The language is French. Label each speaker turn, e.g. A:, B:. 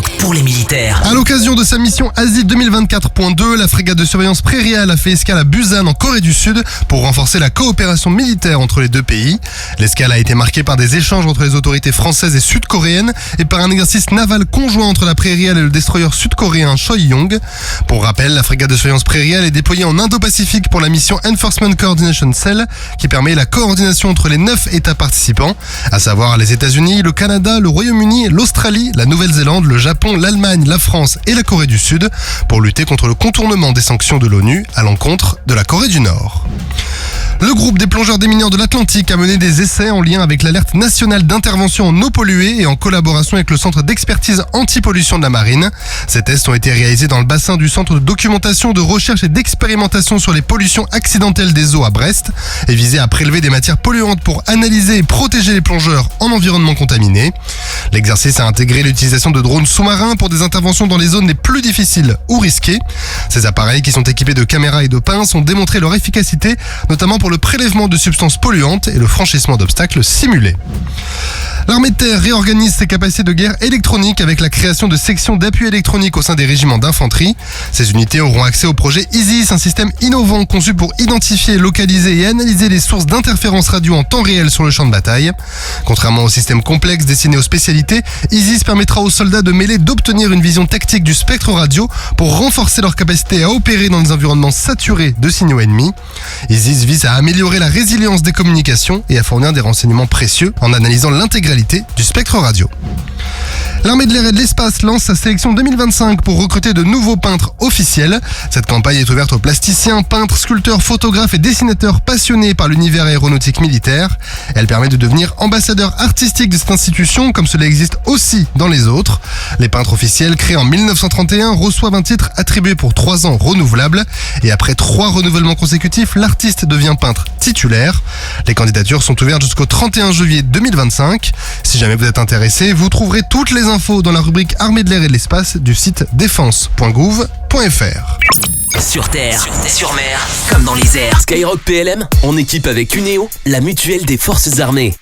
A: Skyrock pour les militaires.
B: À l'occasion de sa mission Asie 2024.2, la frégate de surveillance Prairial a fait escale à Busan en Corée du Sud pour renforcer la coopération militaire entre les deux pays. L'escale a été marquée par des échanges entre les autorités françaises et sud-coréennes et par un exercice naval conjoint entre la Prairial et le destroyer sud-coréen Choyong. Pour rappel, la frégate de surveillance Prairial est déployée en Indo-Pacifique pour la mission Enforcement Coordination Cell qui permet la coordination entre les 9 États participants, à savoir les États-Unis, le Canada, le Royaume-Uni, l'Australie, la Nouvelle-Zélande, le Japon, l'Allemagne, la France et la Corée du Sud pour lutter contre le contournement des sanctions de l'ONU à l'encontre de la Corée du Nord. Le groupe des plongeurs démineurs de l'Atlantique a mené des essais en lien avec l'alerte nationale d'intervention en eau polluée et en collaboration avec le centre d'expertise anti-pollution de la marine. Ces tests ont été réalisés dans le bassin du centre de documentation, de recherche et d'expérimentation sur les pollutions accidentelles des eaux à Brest et visaient à prélever des matières polluantes pour analyser et protéger les plongeurs en environnement contaminé. L'exercice a intégré l'utilisation de drones sous-marins pour des interventions dans les zones les plus difficiles ou risquées. Ces appareils, qui sont équipés de caméras et de pinces, ont démontré leur efficacité, notamment pour le prélèvement de substances polluantes et le franchissement d'obstacles simulés. L'armée de terre réorganise ses capacités de guerre électronique avec la création de sections d'appui électronique au sein des régiments d'infanterie. Ces unités auront accès au projet ISIS, un système innovant conçu pour identifier, localiser et analyser les sources d'interférences radio en temps réel sur le champ de bataille. Contrairement au système complexe destiné aux spécialités, ISIS permettra aux soldats de mêlée d'obtenir une vision tactique du spectre radio pour renforcer leur capacité à opérer dans des environnements saturés de signaux ennemis. ISIS vise à améliorer la résilience des communications et à fournir des renseignements précieux en analysant l'intégralité du spectre radio. L'armée de l'air et de l'espace lance sa sélection 2025 pour recruter de nouveaux peintres officiels. Cette campagne est ouverte aux plasticiens, peintres, sculpteurs, photographes et dessinateurs passionnés par l'univers aéronautique militaire. Elle permet de devenir ambassadeur artistique de cette institution, comme cela existe aussi dans les autres. Les peintres officiels, créés en 1931, reçoivent un titre attribué pour 3 ans renouvelable. Et après 3 renouvellements consécutifs, l'artiste devient peintre titulaire. Les candidatures sont ouvertes jusqu'au 31 juillet 2025. Si jamais vous êtes intéressé, vous trouverez toutes les infos dans la rubrique Armée de l'air et de l'espace du site défense.gouv.fr.
A: Sur terre, sur mer, comme dans les airs. Skyrock PLM, en équipe avec Cuneo, la mutuelle des forces armées.